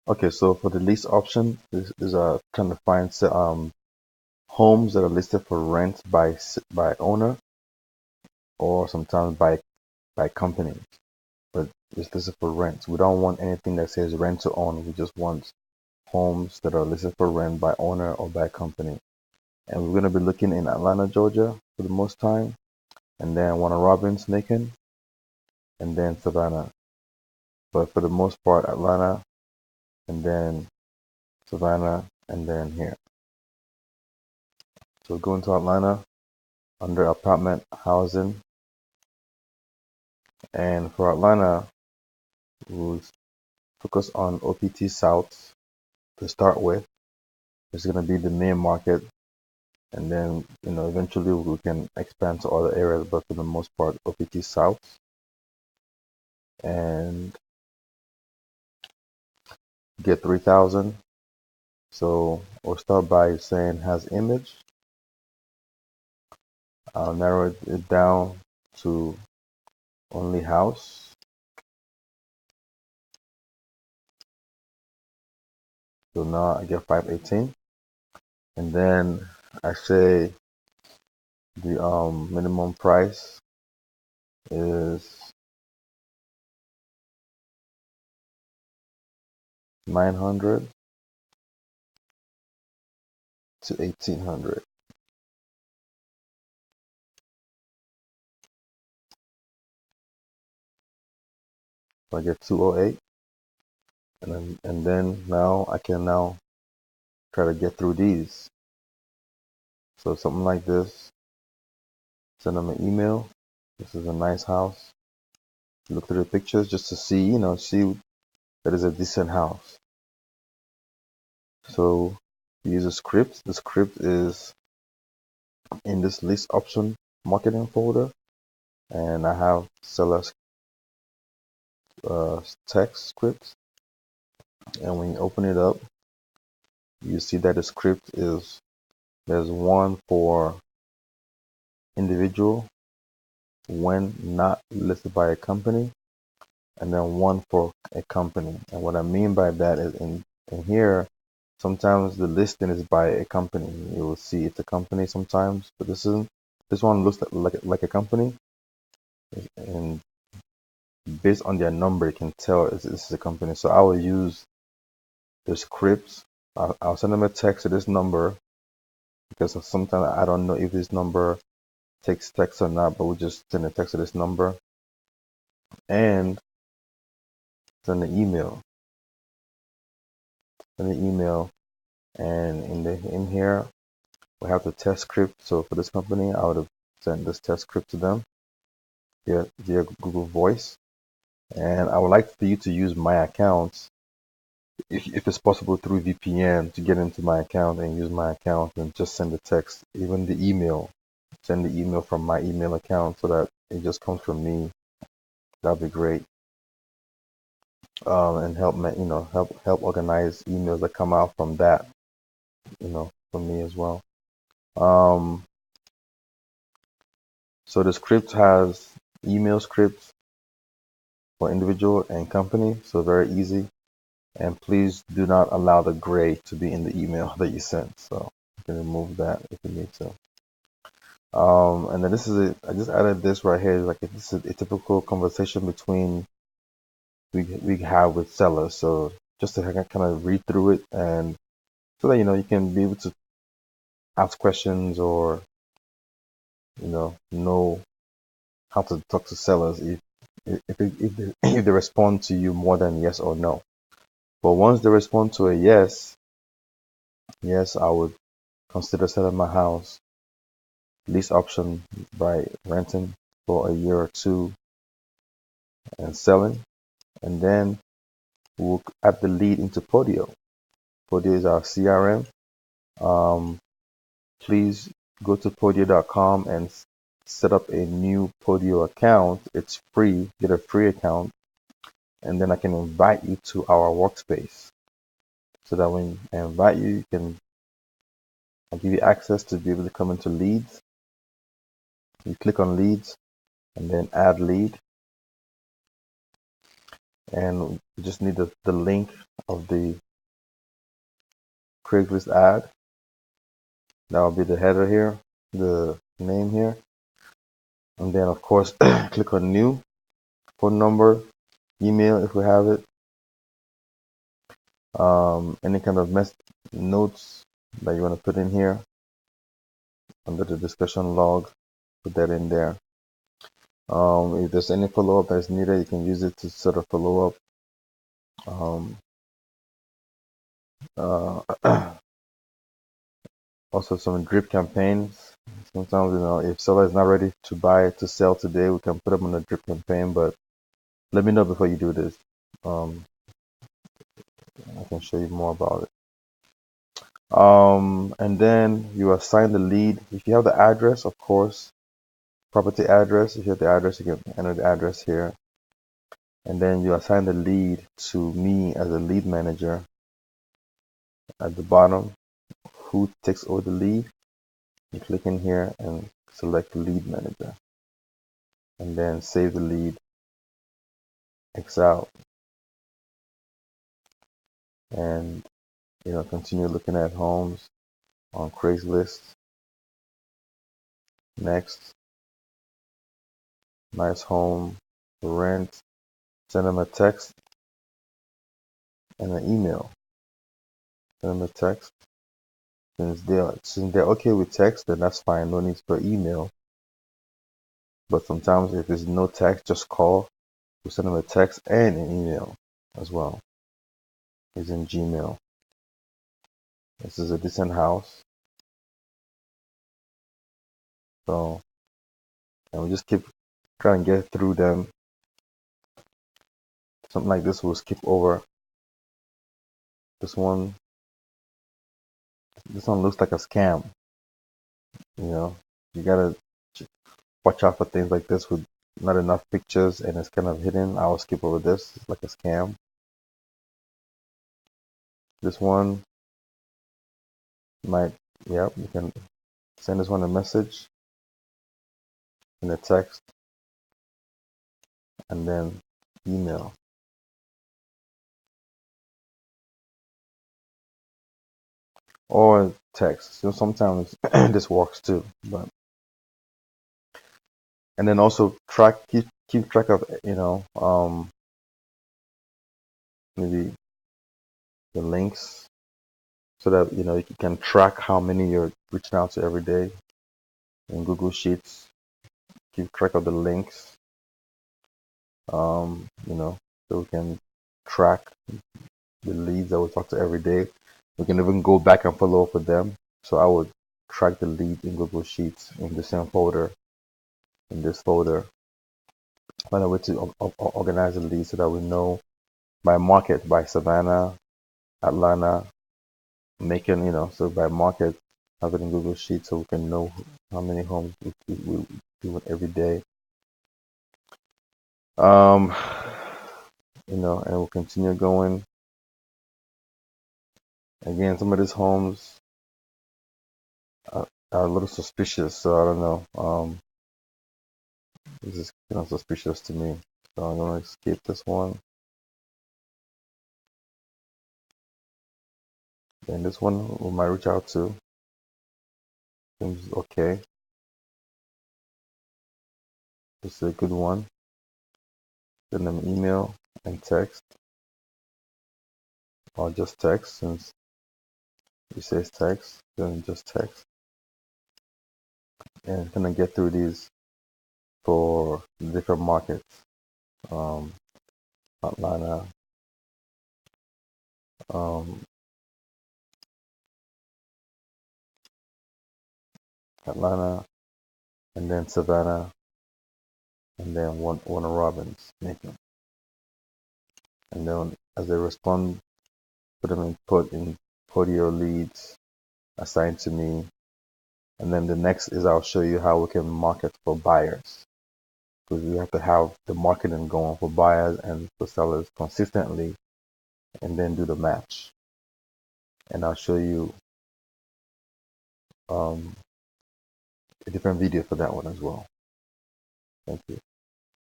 Okay, so for the lease option, this is trying to find homes that are listed for rent by owner or sometimes by company, but it's listed for rent. We don't want anything that says rent to own. We just want homes that are listed for rent by owner or by company. And we're going to be looking in Atlanta, Georgia for the most time, and then Warner Robins, Macon, and then Savannah. But for the most part, Atlanta, and then Savannah, and then here. So go into Atlanta under apartment housing, and for Atlanta, we'll focus on OPT South to start with. It's going to be the main market, and then eventually we can expand to other areas, but for the most part, OPT South. And get 3,000. So we'll start by saying has image. I'll narrow it down to only house. So now I get 518, and then I say the minimum price is 900 to 1800. So I get 208, and then now I can now try to get through these. So something like this. Send them an email. This is a nice house. Look through the pictures just to see, see that is a decent house. So use a script. The script is in this list option marketing folder, and I have seller's text script. And when you open it up, you see that the script there's one for individual when not listed by a company, and then one for a company. And what I mean by that is in here, sometimes the listing is by a company. You will see it's a company sometimes, but this one looks like a company, and based on their number, you can tell this is a company. So I will use the scripts. I'll send them a text to this number because sometimes I don't know if this number takes text or not, but we just send a text to this number and send an email. Send an email, and in here we have the test script. So for this company, I would have sent this test script to them via Google Voice, and I would like for you to use my account if it's possible through VPN to get into my account and use my account and just send the text, even the email. Send the email from my email account so that it just comes from me. That'd be great. And help me, help organize emails that come out from that, from me as well. So the script has email scripts for individual and company, so very easy. And please do not allow the gray to be in the email that you sent. So you can remove that if you need to. And then this is it. I just added this right here. Like this is a typical conversation between we have with sellers. So just to kind of read through it, and so that you can be able to ask questions or know how to talk to sellers if they respond to you more than yes or no. But once they respond to a yes, I would consider selling my house. Lease option by renting for a year or two and selling, and then we'll add the lead into Podio. Podio is our CRM. Please go to podio.com and set up a new Podio account. It's free. Get a free account, and then I can invite you to our workspace. So that when I invite you, I give you access to be able to come into leads. You click on leads and then add lead. and we just need the link of the Craigslist ad. That will be the header here, the name here, and then of course click on new, phone number, email if we have it, any kind of notes that you want to put in here under the discussion log, put that in there. If there's any follow-up that's needed, you can use it to sort of follow up. Also some drip campaigns. Sometimes, if seller is not ready to buy to sell today, we can put them on a drip campaign, but let me know before you do this. I can show you more about it. And then you assign the lead. If you have the address, of course, property address. If you have the address, you can enter the address here. And then you assign the lead to me as a lead manager. At the bottom, who takes over the lead? You click in here and select lead manager. And then save the lead, X out, and continue looking at homes on Craigslist. Next, nice home for rent. Send them a text and an email. Send them a text. Since they're okay with text, then that's fine. No need for email. But sometimes if there's no text, just call. We send them a text and an email as well. It's in Gmail. This is a decent house. So, and we just keep trying to get through them. Something like this we'll skip over. This one looks like a scam. You gotta watch out for things like this with not enough pictures and it's kind of hidden. I will skip over this. It's like a scam. This one you can send this one a message in a text and then email. Or text. So sometimes this works too, and then also keep track of maybe the links so that you can track how many you're reaching out to every day in Google Sheets. Keep track of the links, so we can track the leads that we talk to every day. We can even go back and follow up with them. So I would track the leads in Google Sheets in the same folder, in this folder. Find a way to organize the leads so that we know by market, by Savannah, Atlanta, Macon, so by market, have it in Google Sheets so we can know how many homes we do it every day. And we'll continue going. Again, some of these homes are a little suspicious, so I don't know. This is kind of suspicious to me, so I'm gonna skip this one. And this one we might reach out to. Seems okay. This is a good one. Send them email and text, or just text since it says text. Then just text, and gonna get through these for different markets. Atlanta, Atlanta, and then Savannah, and then Warner Robins, Macon. And then as they respond, put them in portfolio leads assigned to me. And then the next is I'll show you how we can market for buyers. Because we have to have the marketing going for buyers and for sellers consistently and then do the match. And I'll show you a different video for that one as well. Thank you.